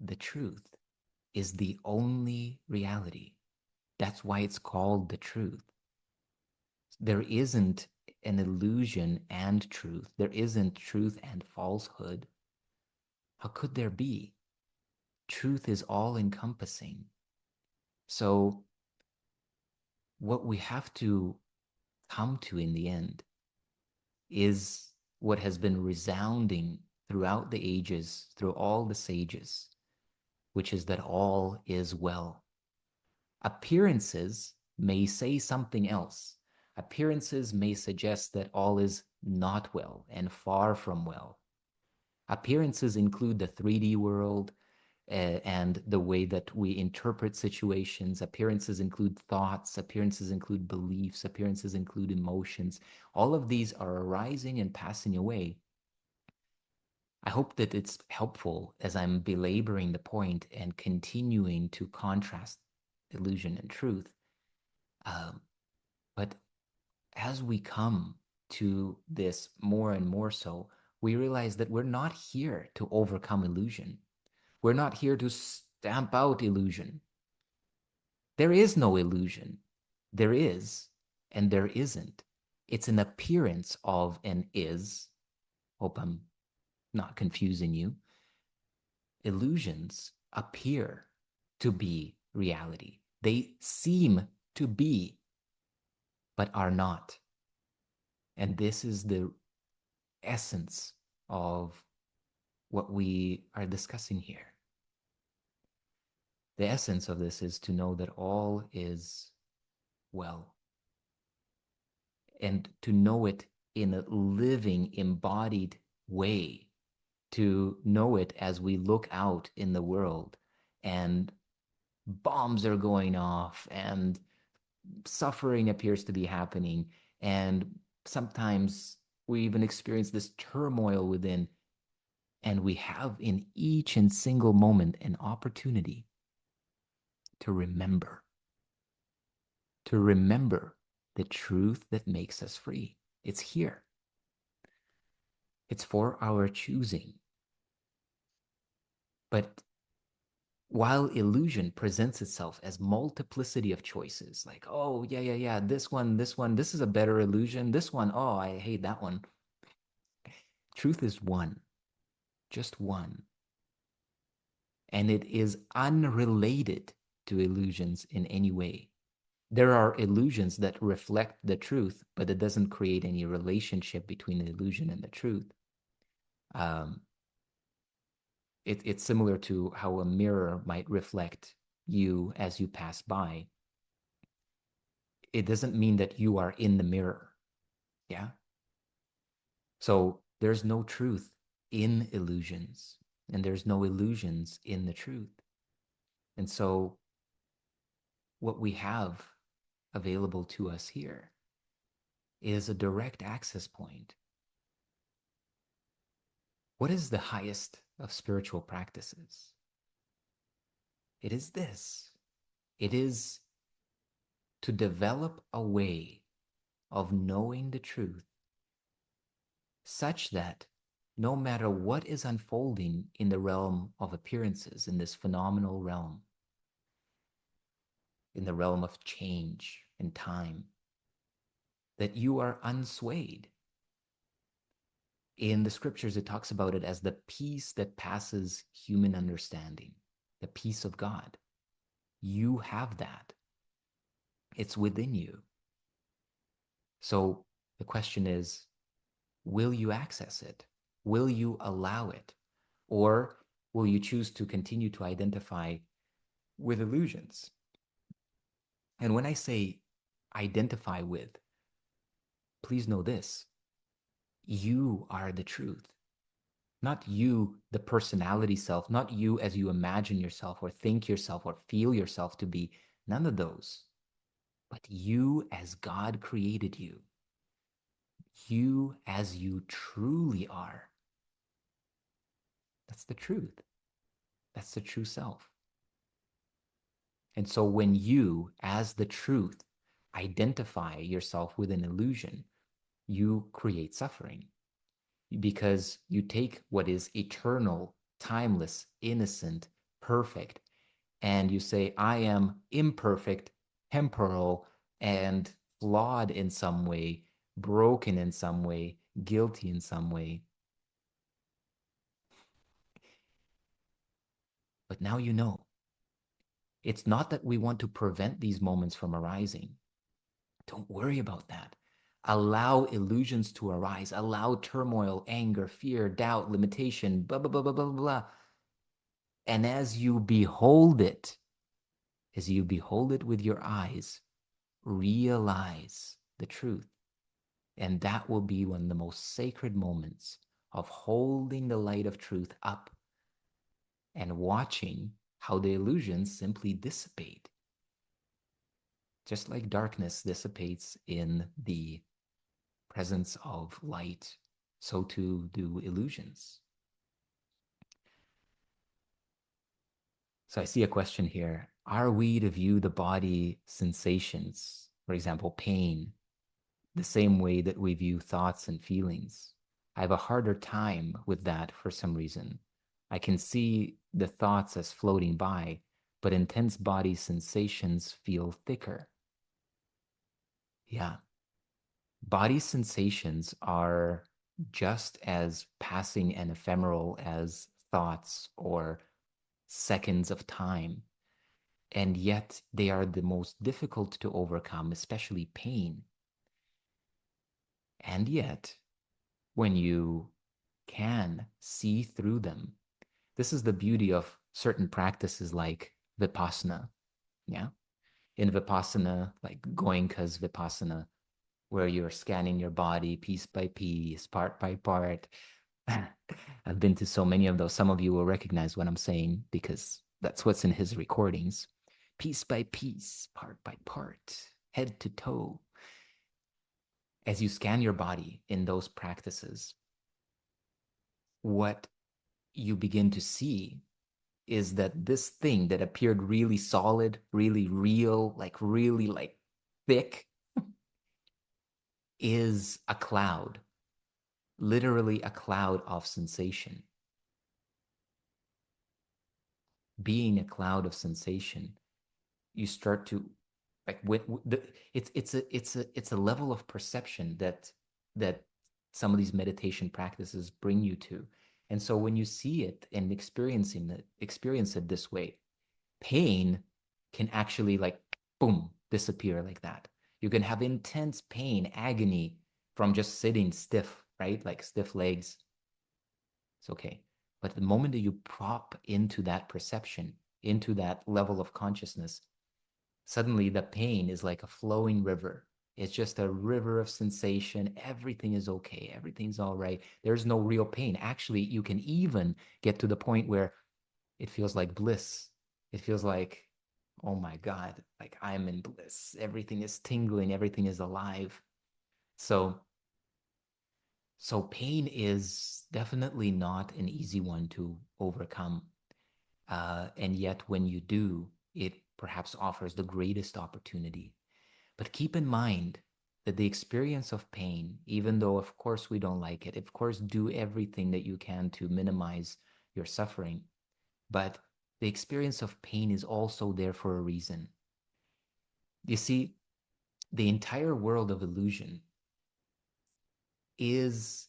the truth is the only reality. That's why it's called the truth. There isn't an illusion and truth. There isn't truth and falsehood. How could there be? Truth is all encompassing. So what we have to come to in the end is what has been resounding throughout the ages, through all the sages, which is that all is well. Appearances may say something else. Appearances may suggest that all is not well and far from well. Appearances include the 3D world and the way that we interpret situations. Appearances include thoughts. Appearances include beliefs. Appearances include emotions. All of these are arising and passing away. I hope that it's helpful as I'm belaboring the point and continuing to contrast illusion and truth. But as we come to this more and more so, we realize that we're not here to overcome illusion. We're not here to stamp out illusion. There is no illusion. There is, and there isn't. It's an appearance of an is. Hope I'm not confusing you. Illusions appear to be reality. They seem to be, but are not. And this is the essence of what we are discussing here. The essence of this is to know that all is well, and to know it in a living, embodied way, to know it as we look out in the world and bombs are going off and suffering appears to be happening, and sometimes we even experience this turmoil within, and we have in each and single moment an opportunity to remember the truth that makes us free. It's here. It's for our choosing. But while illusion presents itself as multiplicity of choices, like, oh, yeah, this one, this is a better illusion. This one, oh, I hate that one. Truth is one, just one. And it is unrelated to illusions in any way. There are illusions that reflect the truth, but it doesn't create any relationship between the illusion and the truth. It's similar to how a mirror might reflect you as you pass by. It doesn't mean that you are in the mirror. Yeah. So there's no truth in illusions, and there's no illusions in the truth. And so what we have available to us here is a direct access point. What is the highest of spiritual practices? It is this. It is to develop a way of knowing the truth such that no matter what is unfolding in the realm of appearances, in this phenomenal realm, in the realm of change and time, that you are unswayed. In the scriptures, it talks about it as the peace that passes human understanding, the peace of God. You have that. It's within you. So the question is, will you access it? Will you allow it? Or will you choose to continue to identify with illusions? And when I say identify with, please know this: you are the truth. Not you, the personality self, not you as you imagine yourself or think yourself or feel yourself to be, none of those, but you as God created you. You as you truly are. That's the truth. That's the true self. And so when you, as the truth, identify yourself with an illusion, you create suffering, because you take what is eternal, timeless, innocent, perfect, and you say, I am imperfect, temporal, and flawed in some way, broken in some way, guilty in some way. But now you know. It's not that we want to prevent these moments from arising. Don't worry about that. Allow illusions to arise. Allow turmoil, anger, fear, doubt, limitation, blah, blah, blah, blah, blah, blah. And as you behold it with your eyes, realize the truth. And that will be one of the most sacred moments of holding the light of truth up and watching how the illusions simply dissipate. Just like darkness dissipates in the presence of light, so too do illusions. So I see a question here. Are we to view the body sensations, for example, pain, the same way that we view thoughts and feelings? I have a harder time with that for some reason. I can see the thoughts as floating by, but intense body sensations feel thicker. Yeah. Body sensations are just as passing and ephemeral as thoughts or seconds of time. And yet they are the most difficult to overcome, especially pain. And yet, when you can see through them, this is the beauty of certain practices like Vipassana. Yeah. In Vipassana, like Goenka's Vipassana, where you're scanning your body piece by piece, part by part. I've been to so many of those. Some of you will recognize what I'm saying because that's what's in his recordings. Piece by piece, part by part, head to toe. As you scan your body in those practices, what you begin to see is that this thing that appeared really solid, really real, like really like thick, is a cloud, literally a cloud of sensation. Being a cloud of sensation, you start to like it's a level of perception that some of these meditation practices bring you to. And so when you see it and experience it this way, pain can actually like boom disappear like that. You can have intense pain, agony from just sitting stiff, right? Like stiff legs. It's okay. But the moment that you prop into that perception, into that level of consciousness, suddenly the pain is like a flowing river. It's just a river of sensation. Everything is okay. Everything's all right. There's no real pain. Actually, you can even get to the point where it feels like bliss. It feels like, oh my God, like I'm in bliss. Everything is tingling. Everything is alive. So, so pain is definitely not an easy one to overcome. And yet when you do, it perhaps offers the greatest opportunity. But keep in mind that the experience of pain, even though of course we don't like it, of course do everything that you can to minimize your suffering, but the experience of pain is also there for a reason. You see, the entire world of illusion is,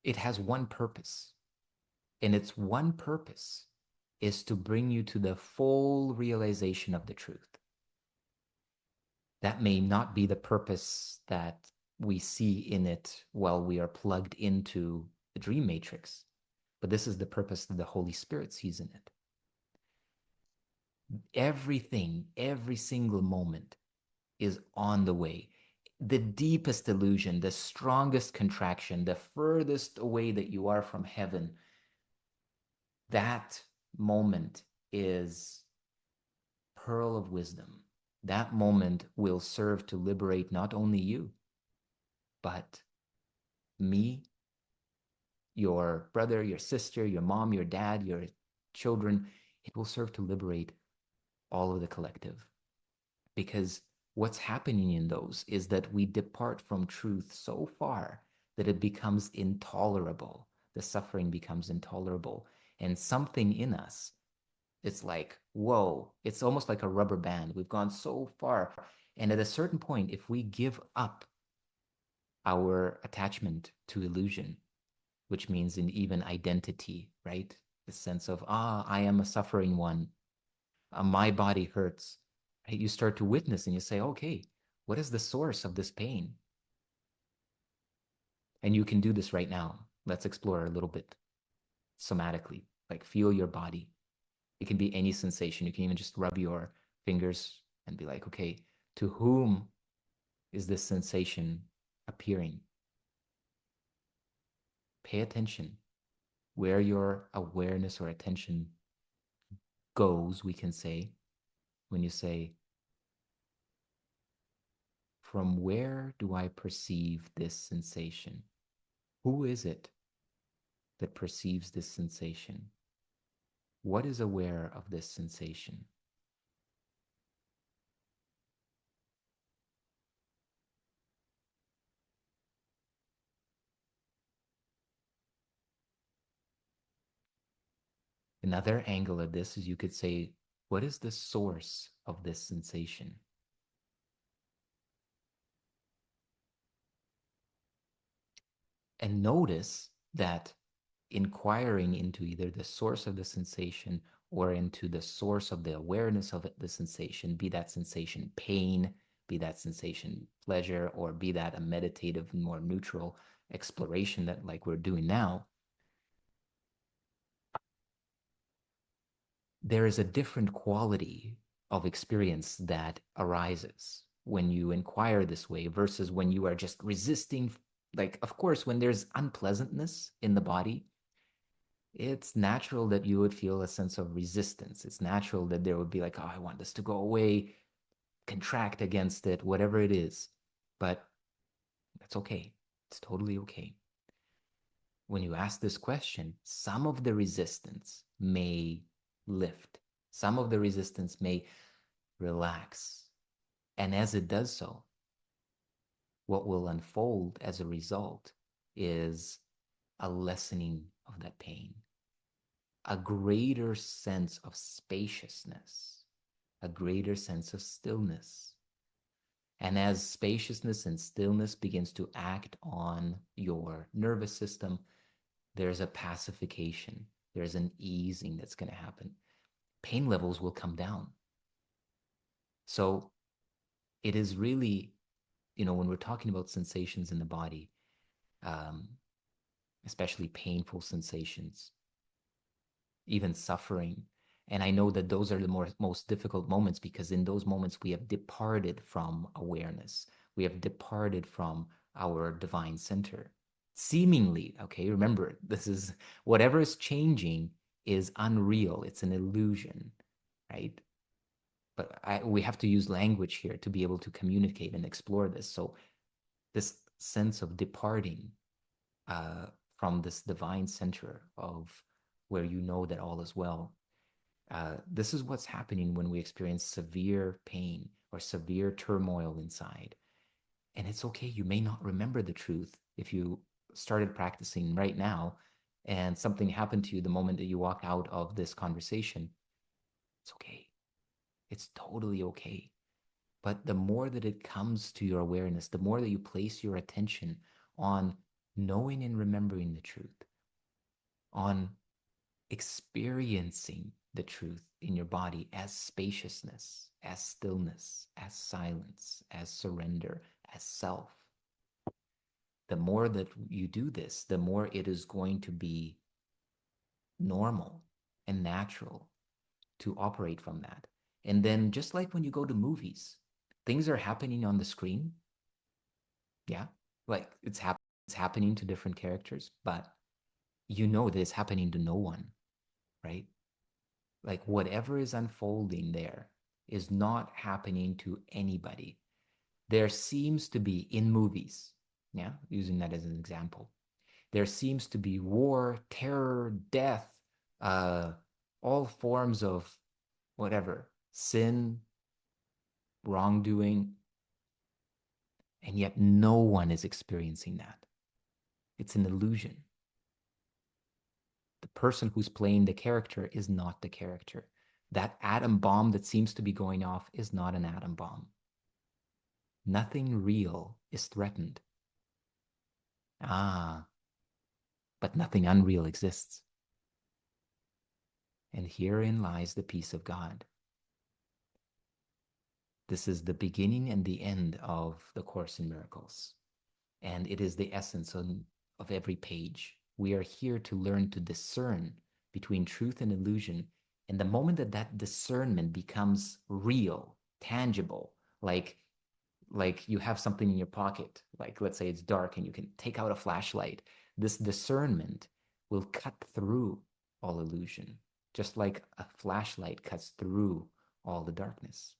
it has one purpose, and its one purpose is to bring you to the full realization of the truth. That may not be the purpose that we see in it while we are plugged into the dream matrix, but this is the purpose that the Holy Spirit sees in it. Everything, every single moment is on the way. The deepest illusion, the strongest contraction, the furthest away that you are from heaven, that moment is pearl of wisdom. That moment will serve to liberate not only you, but me, your brother, your sister, your mom, your dad, your children. It will serve to liberate all of the collective. Because what's happening in those is that we depart from truth so far that it becomes intolerable. The suffering becomes intolerable. And something in us It's like, whoa, it's almost like a rubber band. We've gone so far. And at a certain point, if we give up our attachment to illusion, which means in even identity, right? The sense of, I am a suffering one. My body hurts. Right? You start to witness and you say, okay, what is the source of this pain? And you can do this right now. Let's explore a little bit somatically, like feel your body. It can be any sensation. You can even just rub your fingers and be like, okay, to whom is this sensation appearing? Pay attention. Where your awareness or attention goes, we can say, when you say, from where do I perceive this sensation? Who is it that perceives this sensation? What is aware of this sensation? Another angle of this is you could say, what is the source of this sensation? And notice that inquiring into either the source of the sensation or into the source of the awareness of the sensation, be that sensation pain, be that sensation pleasure, or be that a meditative, more neutral exploration that like we're doing now, there is a different quality of experience that arises when you inquire this way versus when you are just resisting. Like, of course, when there's unpleasantness in the body, it's natural that you would feel a sense of resistance. It's natural that there would be like, oh, I want this to go away, contract against it, whatever it is. But that's okay. It's totally okay. When you ask this question, some of the resistance may lift, some of the resistance may relax. And as it does so, what will unfold as a result is a lessening of that pain, a greater sense of spaciousness, a greater sense of stillness. And as spaciousness and stillness begins to act on your nervous system, there's a pacification, there's an easing that's going to happen. Pain levels will come down. So it is really, when we're talking about sensations in the body, um, especially painful sensations, even suffering. And I know that those are the most difficult moments because in those moments we have departed from awareness. We have departed from our divine center. Seemingly, okay, remember, this is whatever is changing is unreal. It's an illusion, right? But we have to use language here to be able to communicate and explore this. So this sense of departing uh, from this divine center of where you know that all is well. This is what's happening when we experience severe pain or severe turmoil inside. And it's okay. You may not remember the truth if you started practicing right now and something happened to you the moment that you walk out of this conversation. It's okay. It's totally okay. But the more that it comes to your awareness, the more that you place your attention on knowing and remembering the truth, on experiencing the truth in your body as spaciousness, as stillness, as silence, as surrender, as self. The more that you do this, the more it is going to be normal and natural to operate from that. And then, just like when you go to movies, things are happening on the screen. Yeah. Like it's happening to different characters, but you know that it's happening to no one, right? Like whatever is unfolding there is not happening to anybody. There seems to be in movies, yeah, using that as an example, there seems to be war, terror, death, uh, all forms of whatever, sin, wrongdoing, and yet no one is experiencing that. It's an illusion. The person who's playing the character is not the character. That atom bomb that seems to be going off is not an atom bomb. Nothing real is threatened. But nothing unreal exists. And herein lies the peace of God. This is the beginning and the end of the Course in Miracles. And it is the essence of every page. We are here to learn to discern between truth and illusion. And the moment that that discernment becomes real, tangible, like you have something in your pocket, like let's say it's dark and you can take out a flashlight, this discernment will cut through all illusion, just like a flashlight cuts through all the darkness.